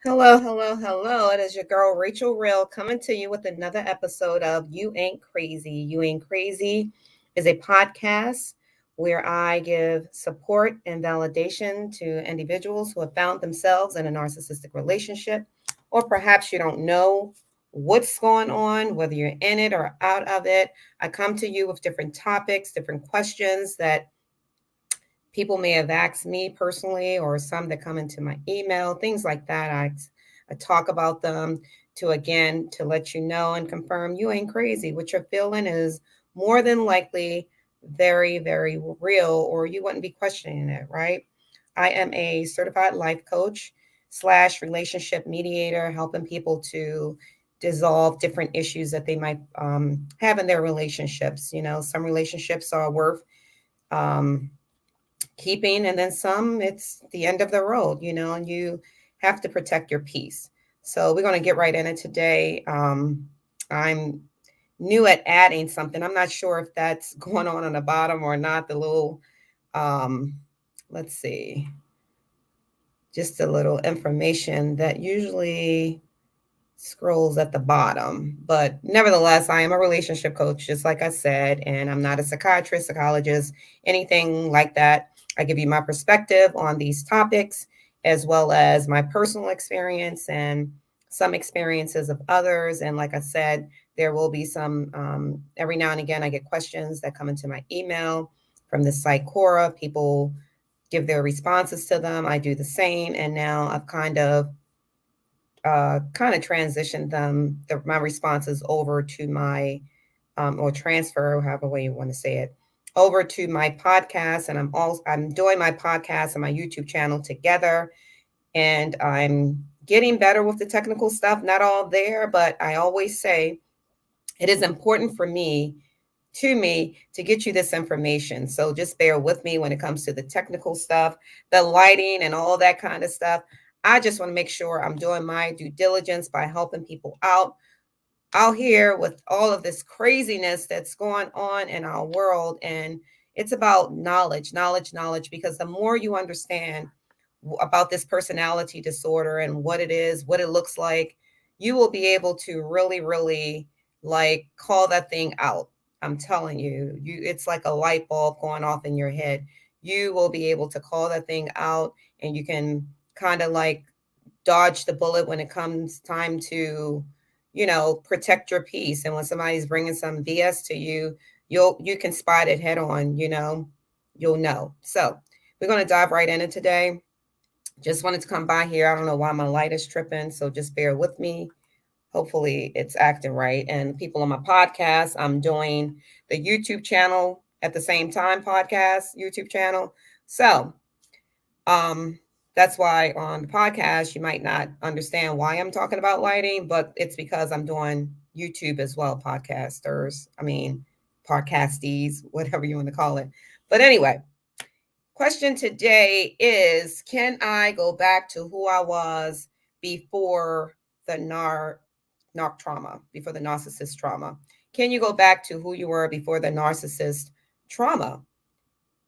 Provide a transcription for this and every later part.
Hello, hello, hello. It is your girl Rachel Real coming to you with another episode of You Ain't Crazy. You Ain't Crazy is a podcast where I give support and validation to individuals who have found themselves in a narcissistic relationship, or perhaps you don't know what's going on, whether you're in it or out of it. I come to you with different topics, different questions that people may have asked me personally or some that come into my email, things like that. I talk about them to let you know and confirm you ain't crazy. What you're feeling is more than likely very, very real, or you wouldn't be questioning it, right? I am a certified life coach slash relationship mediator, helping people to dissolve different issues that they might have in their relationships. You know, some relationships are worth um, keeping, and then some it's the end of the road, and you have to protect your peace. So we're going to get right in it today. I'm new at adding something. I'm not sure if that's going on the bottom or not, the little um let's see, just a little information that usually scrolls at the bottom. But nevertheless, I am a relationship coach, just like I said, and I'm not a psychiatrist, psychologist, anything like that. I give you my perspective on these topics, as well as my personal experience and some experiences of others. And like I said, there will be some, every now and again, I get questions that come into my email from the site Quora. People give their responses to them. I do the same. And now I've kind of transitioned my responses over to my or transfer, however way you want to say it, over to my podcast. And I'm doing my podcast and my YouTube channel together, and I'm getting better with the technical stuff. Not all there, but I always say it is important for me to get you this information. So just bear with me when it comes to the technical stuff, the lighting and all that kind of stuff. I just want to make sure I'm doing my due diligence by helping people out here with all of this craziness that's going on in our world. And it's about knowledge, because the more you understand about this personality disorder and what it is, what it looks like, you will be able to really, really like call that thing out. I'm telling you, it's like a light bulb going off in your head. You will be able to call that thing out, and you can kind of like dodge the bullet when it comes time to, protect your peace. And when somebody's bringing some BS to you, you can spot it head on. You'll know. So we're going to dive right in it today. Just wanted to come by here. I don't know why my light is tripping, so just bear with me. Hopefully it's acting right. And people on my podcast, I'm doing the YouTube channel at the same time, podcast YouTube channel. So um that's why on the podcast you might not understand why I'm talking about lighting, but it's because I'm doing YouTube as well, podcastees, whatever you want to call it. But anyway, question today is, can I go back to who I was before the narc trauma, before the narcissist trauma? Can you go back to who you were before the narcissist trauma?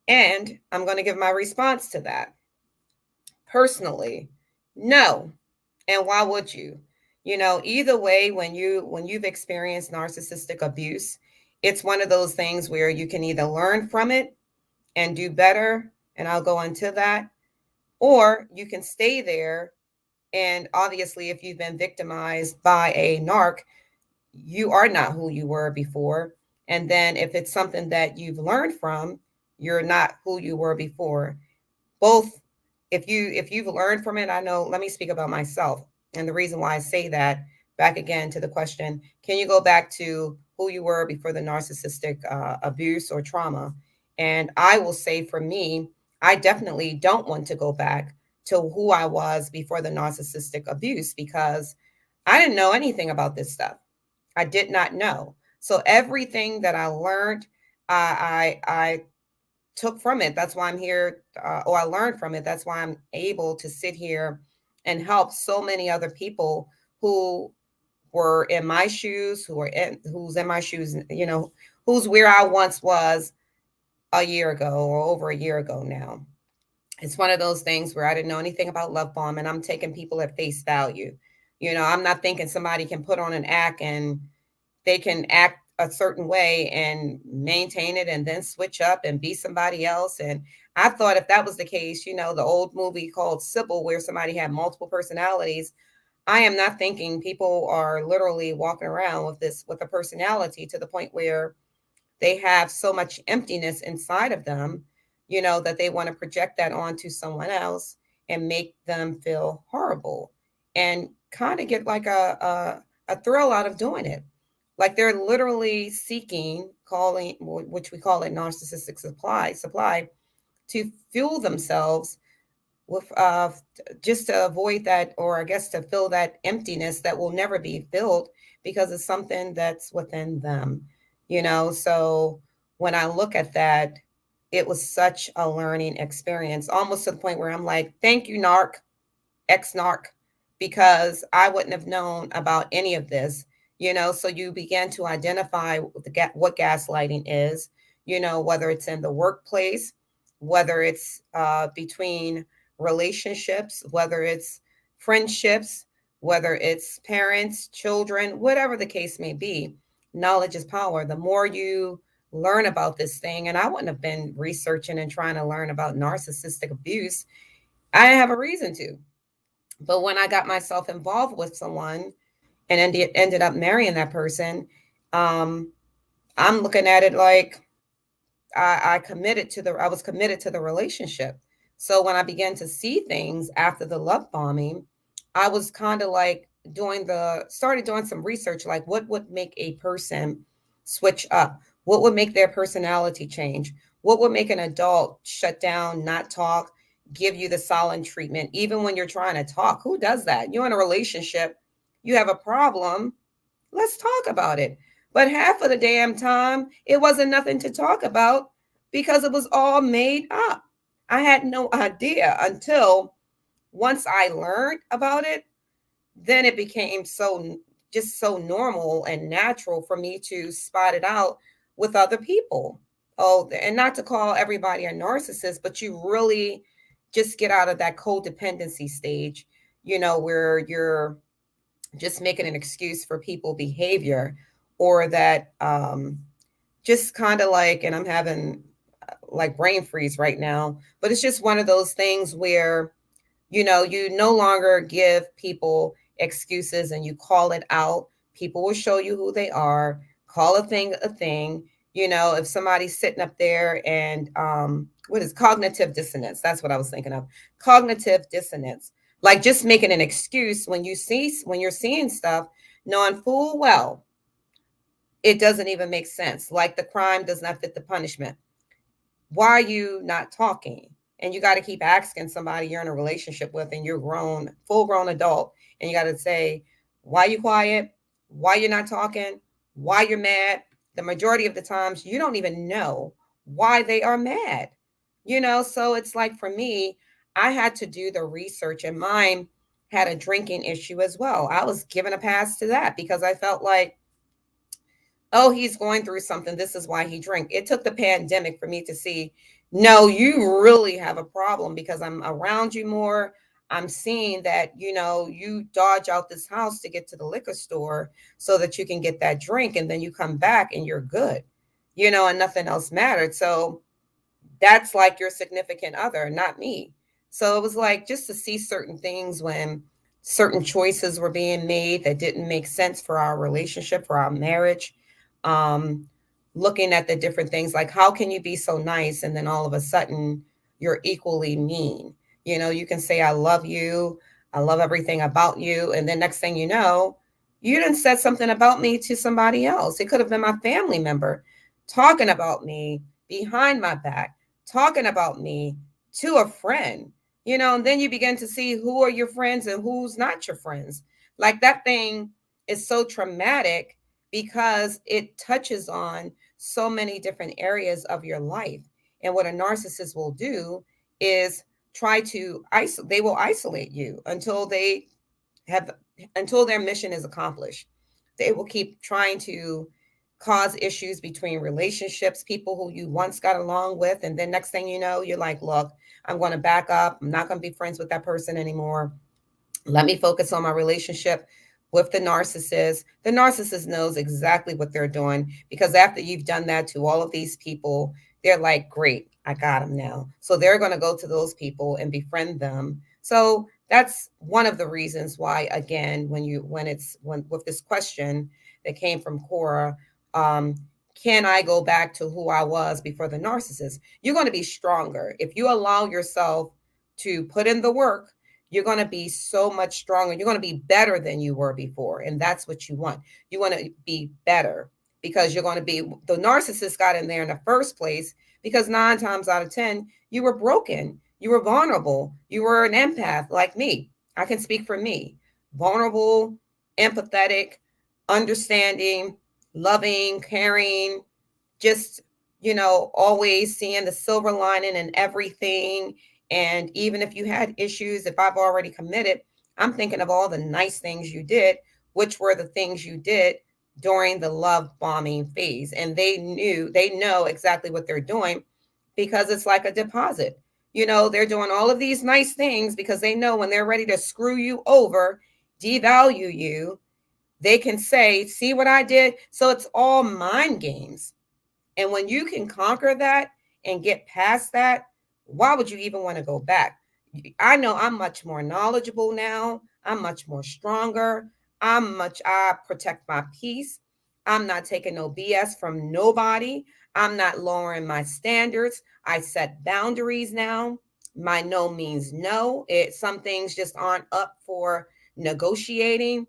And I'm going to give my response to that. Personally, no. And why would you? Either way, when you've experienced narcissistic abuse, it's one of those things where you can either learn from it and do better, and I'll go into that, or you can stay there. And obviously, if you've been victimized by a narc, you are not who you were before. And then if it's something that you've learned from, you're not who you were before. Both, if you've learned from it, I know, let me speak about myself. And the reason why I say that, back again to the question, can you go back to who you were before the narcissistic abuse or trauma? And I will say, for me, I definitely don't want to go back to who I was before the narcissistic abuse, because I didn't know anything about this stuff. I did not know. So everything that I learned, I took from it. That's why I'm here, or I learned from it. That's why I'm able to sit here and help so many other people who were in my shoes, who's in my shoes, who's where I once was a year ago or over a year ago now. It's one of those things where I didn't know anything about love bomb and I'm taking people at face value. I'm not thinking somebody can put on an act and they can act a certain way and maintain it and then switch up and be somebody else. And I thought if that was the case, the old movie called Sybil, where somebody had multiple personalities, I am not thinking people are literally walking around with a personality to the point where they have so much emptiness inside of them, that they want to project that onto someone else and make them feel horrible and kind of get like a thrill out of doing it. Like they're literally seeking, calling, which we call it narcissistic supply to fuel themselves with just to avoid that, or I guess to fill that emptiness that will never be filled because it's something that's within them. So when I look at that, it was such a learning experience, almost to the point where I'm like, thank you, Narc, ex-Narc, because I wouldn't have known about any of this. So you begin to identify what gaslighting is, whether it's in the workplace, whether it's between relationships, whether it's friendships, whether it's parents, children, whatever the case may be. Knowledge is power. The more you learn about this thing, and I wouldn't have been researching and trying to learn about narcissistic abuse. I didn't have a reason to. But when I got myself involved with someone and ended up marrying that person, um, I'm looking at it like I was committed to the relationship. So when I began to see things after the love bombing, I was kind of like started doing some research, like what would make a person switch up? What would make their personality change? What would make an adult shut down, not talk, give you the silent treatment, even when you're trying to talk? Who does that? You're in a relationship, you have a problem, let's talk about it. But half of the damn time, it wasn't nothing to talk about because it was all made up. I had no idea until once I learned about it, then it became so normal and natural for me to spot it out with other people. Oh, and not to call everybody a narcissist, but you really just get out of that codependency stage, where you're just making an excuse for people behavior, or that just kind of like, and I'm having like brain freeze right now, but it's just one of those things where you no longer give people excuses and you call it out. People will show you who they are. Call a thing a thing. If somebody's sitting up there and what is cognitive dissonance? That's what I was thinking of. Cognitive dissonance. Like just making an excuse when you're seeing stuff, knowing full well it doesn't even make sense. Like the crime does not fit the punishment. Why are you not talking? And you got to keep asking somebody you're in a relationship with and you're grown, full grown adult. And you got to say, why you quiet? Why you're not talking? Why you're mad? The majority of the times you don't even know why they are mad. So it's like for me, I had to do the research, and mine had a drinking issue as well. I was given a pass to that because I felt like, oh, he's going through something. This is why he drank. It took the pandemic for me to see, no, you really have a problem because I'm around you more. I'm seeing that, you dodge out this house to get to the liquor store so that you can get that drink. And then you come back and you're good, and nothing else mattered. So that's like your significant other, not me. So it was like just to see certain things when certain choices were being made that didn't make sense for our relationship, for our marriage. Um, Looking at the different things, like how can you be so nice and then all of a sudden you're equally mean? You can say, I love you, I love everything about you. And then next thing you know, you didn't said something about me to somebody else. It could have been my family member talking about me behind my back, talking about me to a friend, and then you begin to see who are your friends and who's not your friends. Like that thing is so traumatic because it touches on so many different areas of your life. And what a narcissist will do is try to they will isolate you have until their mission is accomplished. They will keep trying to cause issues between relationships, people who you once got along with. And then next thing you know, you're like, look, I'm going to back up. I'm not going to be friends with that person anymore. Let me focus on my relationship with the narcissist. The narcissist knows exactly what they're doing because after you've done that to all of these people, they're like, great, I got them now. So they're going to go to those people and befriend them. So that's one of the reasons why, again, when with this question that came from Cora, um, can I go back to who I was before the narcissist? You're going to be stronger if you allow yourself to put in the work. You're going to be so much stronger. You're going to be better than you were before. And that's what you want. You want to be better because you're going to be the narcissist got in there in the first place because 9 times out of 10, you were broken. You were vulnerable. You were an empath like me. I can speak for me. Vulnerable, empathetic, understanding, loving, caring, just, always seeing the silver lining in everything. And even if you had issues, if I've already committed, I'm thinking of all the nice things you did, which were the things you did during the love bombing phase. And they know exactly what they're doing because it's like a deposit. They're doing all of these nice things because they know when they're ready to screw you over, devalue you, they can say, see what I did? So it's all mind games. And when you can conquer that and get past that, why would you even want to go back? I know I'm much more knowledgeable now. I'm much more stronger. I protect my peace. I'm not taking no BS from nobody. I'm not lowering my standards. I set boundaries now. My no means no. Some things just aren't up for negotiating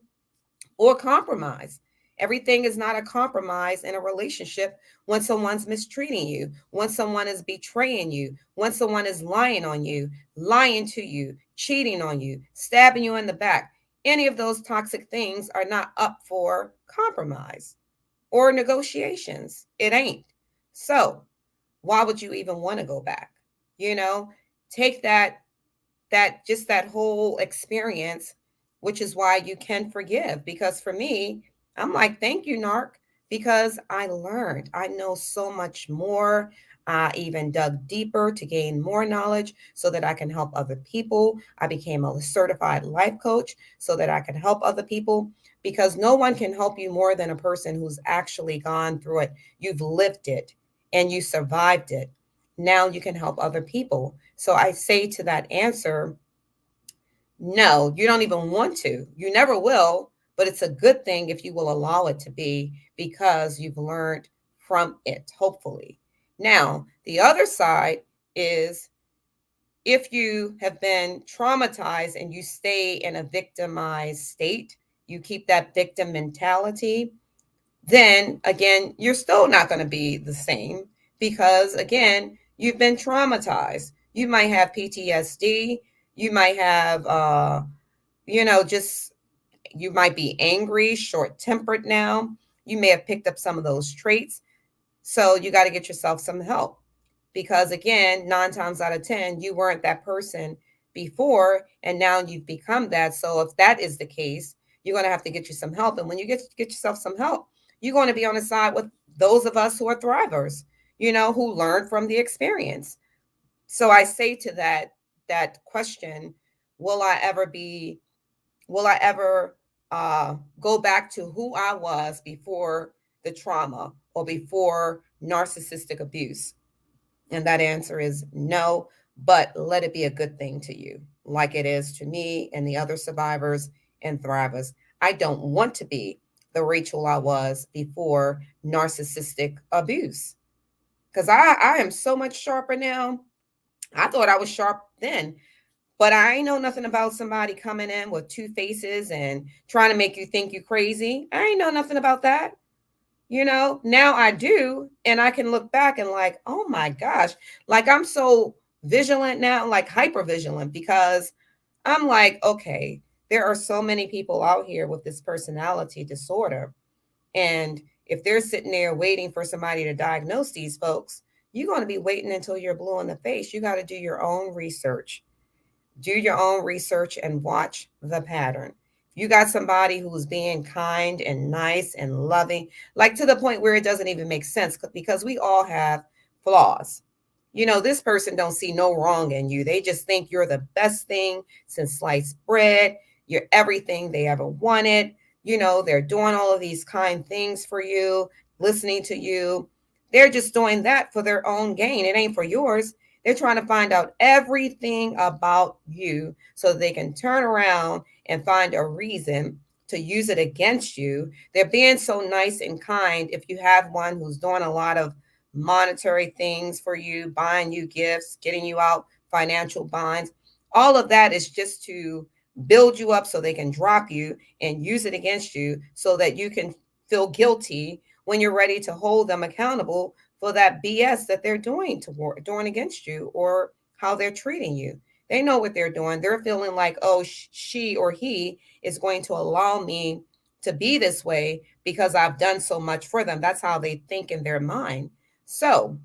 or compromise. Everything is not a compromise in a relationship when someone's mistreating you, when someone is betraying you, when someone is lying on you, lying to you, cheating on you, stabbing you in the back. Any of those toxic things are not up for compromise or negotiations. It ain't. So, why would you even want to go back? You know, take that whole experience, which is why you can forgive. Because for me, I'm like, thank you, Narc, because I learned. I know so much more. I even dug deeper to gain more knowledge so that I can help other people. I became a certified life coach so that I can help other people because no one can help you more than a person who's actually gone through it. You've lived it and you survived it. Now you can help other people. So I say to that answer, no, you don't even want to. You never will, but it's a good thing if you will allow it to be because you've learned from it, hopefully. Now, the other side is if you have been traumatized and you stay in a victimized state, you keep that victim mentality, then again, you're still not going to be the same because, again, you've been traumatized. You might have PTSD. You might have, just you might be angry, short tempered now. You may have picked up some of those traits. So you got to get yourself some help because, again, 9 times out of 10, you weren't that person before and now you've become that. So if that is the case, you're going to have to get you some help. And when you get yourself some help, you're going to be on the side with those of us who are thrivers, who learn from the experience. So I say to that question, will I ever be will I ever go back to who I was before the trauma or before narcissistic abuse? And that answer is no, but let it be a good thing to you, like it is to me and the other survivors and thrivers. I don't want to be the Rachel I was before narcissistic abuse because I am so much sharper now. I thought I was sharp then, but I ain't know nothing about somebody coming in with two faces and trying to make you think you crazy. I ain't know nothing about that. Now I do. And I can look back and like, oh my gosh, like I'm so vigilant now, like hyper vigilant, because I'm like, okay, there are so many people out here with this personality disorder. And if they're sitting there waiting for somebody to diagnose these folks, you're going to be waiting until you're blue in the face. You got to do your own research. Do your own research and watch the pattern. If You got somebody who's being kind and nice and loving, like to the point where it doesn't even make sense because we all have flaws. This person don't see no wrong in you. They just think you're the best thing since sliced bread. You're everything they ever wanted. They're doing all of these kind things for you, listening to you. They're just doing that for their own gain. It ain't for yours. They're trying to find out everything about you so they can turn around and find a reason to use it against you. They're being so nice and kind. If you have one who's doing a lot of monetary things for you, buying you gifts, getting you out financial binds, all of that is just to build you up so they can drop you and use it against you so that you can feel guilty when you're ready to hold them accountable for that BS that they're doing against you or how they're treating you. They know what they're doing. They're feeling like, oh, she or he is going to allow me to be this way because I've done so much for them. That's how they think in their mind. So,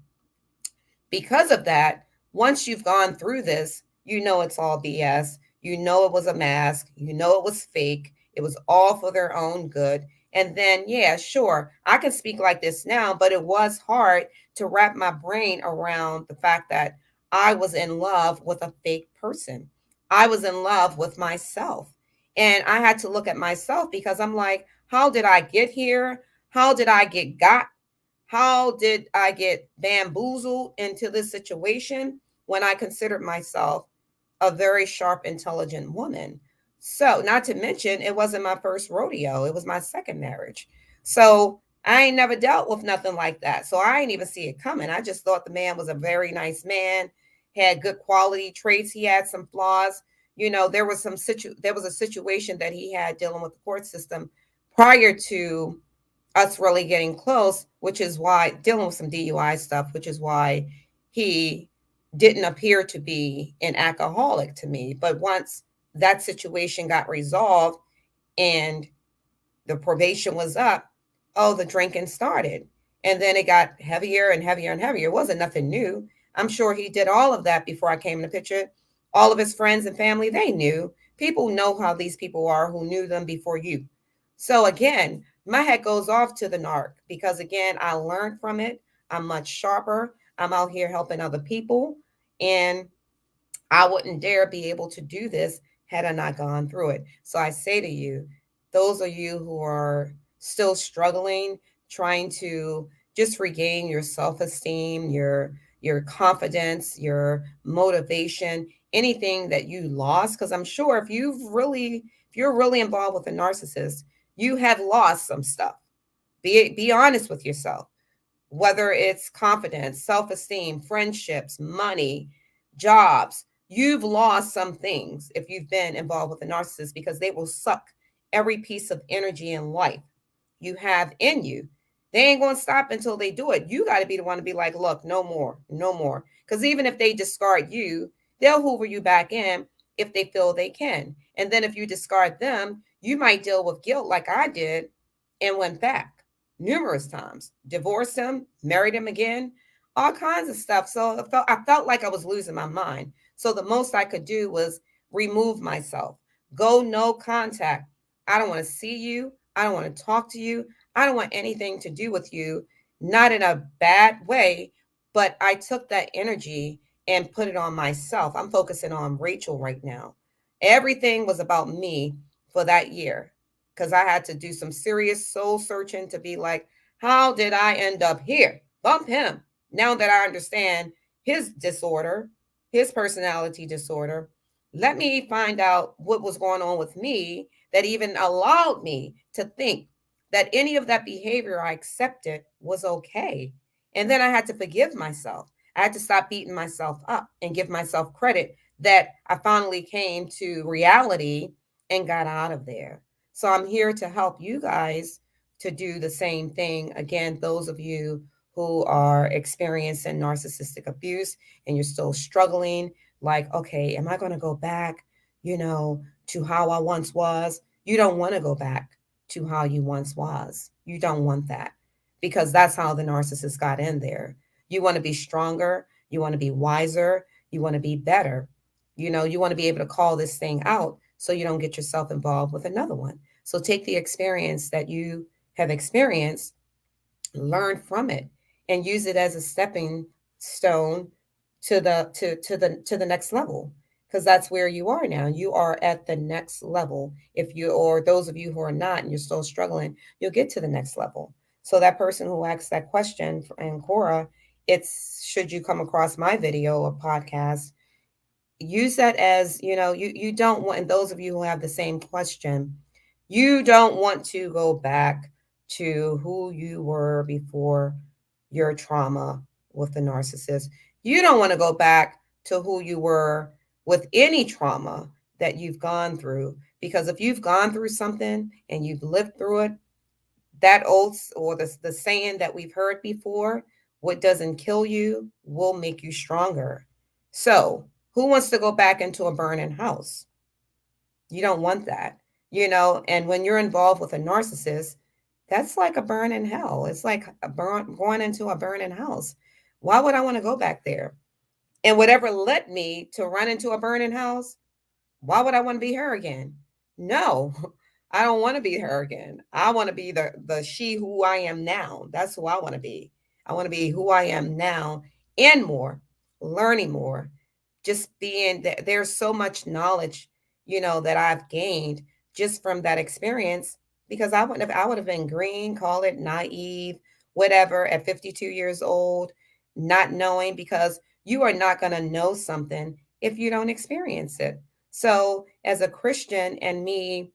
because of that, once you've gone through this, it's all BS. It was a mask. It was fake. It was all for their own good. And then, yeah, sure, I can speak like this now, but it was hard to wrap my brain around the fact that I was in love with a fake person. I was in love with myself. And I had to look at myself because I'm like, how did I get here? How did I get got? How did I get bamboozled into this situation when I considered myself a very sharp, intelligent woman? So, not to mention, it wasn't my first rodeo, it was my second marriage. So, I ain't never dealt with nothing like that. So, I ain't even see it coming. I just thought the man was a very nice man, had good quality traits. He had some flaws. There was there was a situation that he had dealing with the court system prior to us really getting close, which is why dealing with some DUI stuff, which is why he didn't appear to be an alcoholic to me. But once that situation got resolved and the probation was up, oh, the drinking started. And then it got heavier and heavier and heavier. It wasn't nothing new. I'm sure he did all of that before I came in the picture. All of his friends and family, they knew. People know how these people are who knew them before you. So again, my head goes off to the narc because again, I learned from it. I'm much sharper. I'm out here helping other people. And I wouldn't dare be able to do this had I not gone through it. So I say to you, those of you who are still struggling, trying to just regain your self-esteem, your confidence, your motivation, anything that you lost, because I'm sure if you're really involved with a narcissist, you have lost some stuff. Be honest with yourself, whether it's confidence, self-esteem, friendships, money, jobs. You've lost some things if you've been involved with a narcissist because they will suck every piece of energy and life you have in you. They ain't going to stop until they do it. You got to be the one to be like, look, no more, no more. Because even if they discard you, they'll hoover you back in if they feel they can. And then if you discard them, you might deal with guilt like I did and went back numerous times, divorced him, married him again, all kinds of stuff. So I felt like I was losing my mind. So the most I could do was remove myself, go no contact. I don't want to see you. I don't want to talk to you. I don't want anything to do with you, not in a bad way, but I took that energy and put it on myself. I'm focusing on Rachel right now. Everything was about me for that year because I had to do some serious soul searching to be like, how did I end up here? Bump him. Now that I understand his disorder, his personality disorder, let me find out what was going on with me that even allowed me to think that any of that behavior I accepted was okay. And then I had to forgive myself. I had to stop beating myself up and give myself credit that I finally came to reality and got out of there. So I'm here to help you guys to do the same thing. Again, those of you who are experiencing narcissistic abuse and you're still struggling, like, okay, am I going to go back, to how I once was? You don't want to go back to how you once was. You don't want that because that's how the narcissist got in there. You want to be stronger. You want to be wiser. You want to be better. You want to be able to call this thing out so you don't get yourself involved with another one. So take the experience that you have experienced, learn from it, and use it as a stepping stone to the next level, because that's where you are now. You are at the next level. If you, or those of you who are not and you're still struggling, you'll get to the next level. So that person who asked that question, and Cora, it's, should you come across my video or podcast, use that as, you don't want, and those of you who have the same question, you don't want to go back to who you were before your trauma with the narcissist. You don't want to go back to who you were with any trauma that you've gone through, because if you've gone through something and you've lived through it, that old, or the saying that we've heard before, what doesn't kill you will make you stronger. So who wants to go back into a burning house? You don't want that, and when you're involved with a narcissist, that's like a burn in hell. It's like going into a burning house. Why would I want to go back there? And whatever led me to run into a burning house, why would I want to be her again? No, I don't want to be her again. I want to be the she who I am now. That's who I want to be. I want to be who I am now and more, learning more, just being that there's so much knowledge, that I've gained just from that experience, because I would have been green, call it naive, whatever, at 52 years old, not knowing, because you are not going to know something if you don't experience it. So, as a Christian and me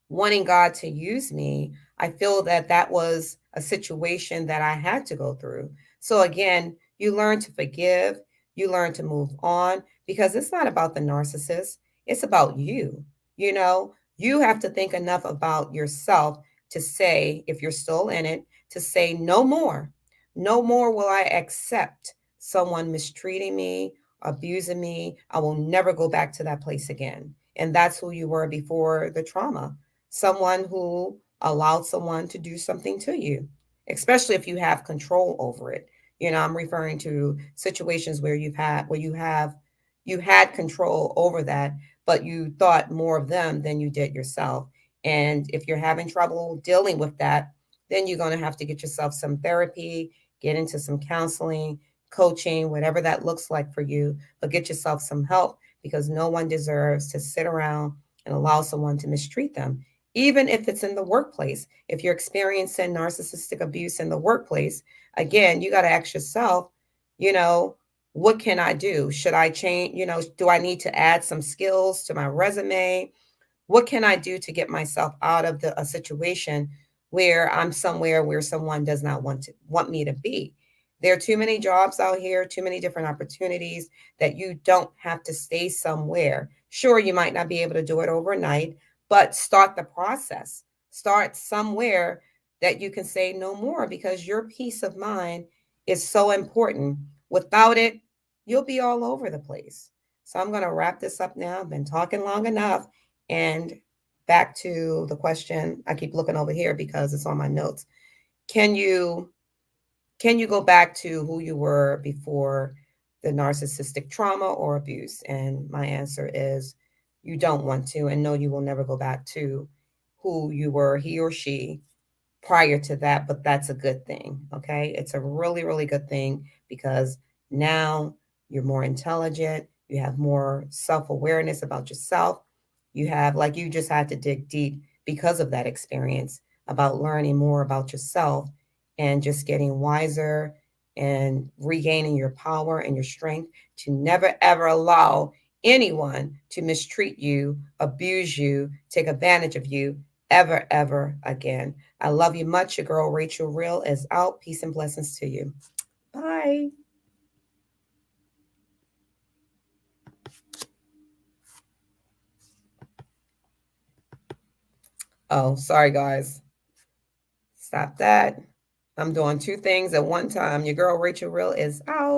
wanting God to use me, I feel that that was a situation that I had to go through. So, again, you learn to forgive, you learn to move on, because it's not about the narcissist, it's about you. You have to think enough about yourself to say, if you're still in it, to say, no more. No more will I accept someone mistreating me, abusing me. I will never go back to that place again. And that's who you were before the trauma, someone who allowed someone to do something to you, especially if you have control over it. I'm referring to situations where you had control over that, but you thought more of them than you did yourself. And if you're having trouble dealing with that, then you're going to have to get yourself some therapy, get into some counseling, coaching, whatever that looks like for you, but get yourself some help, because no one deserves to sit around and allow someone to mistreat them, even if it's in the workplace. If you're experiencing narcissistic abuse in the workplace, again, you got to ask yourself, you know, what can I do? Should I change? Do I need to add some skills to my resume? What can I do to get myself out of a situation where I'm somewhere where someone does not want me to be? There are too many jobs out here, too many different opportunities, that you don't have to stay somewhere. Sure, you might not be able to do it overnight, but start the process. Start somewhere that you can say no more, because your peace of mind is so important. Without it, you'll be all over the place. So I'm going to wrap this up now. I've been talking long enough. And back to the question, I keep looking over here because it's on my notes. Can you go back to who you were before the narcissistic trauma or abuse? And my answer is, you don't want to, and no, you will never go back to who you were, he or she, prior to that. But that's a good thing. Okay, it's a really, really good thing, because now you're more intelligent, you have more self-awareness about yourself. You have, like, you just had to dig deep because of that experience, about learning more about yourself and just getting wiser and regaining your power and your strength to never ever allow anyone to mistreat you, abuse you, take advantage of you ever, ever again. I love you much. Your girl Rachel Real is out. Peace and blessings to you. Bye. Oh, sorry, guys. Stop that. I'm doing two things at one time. Your girl Rachel Real is out.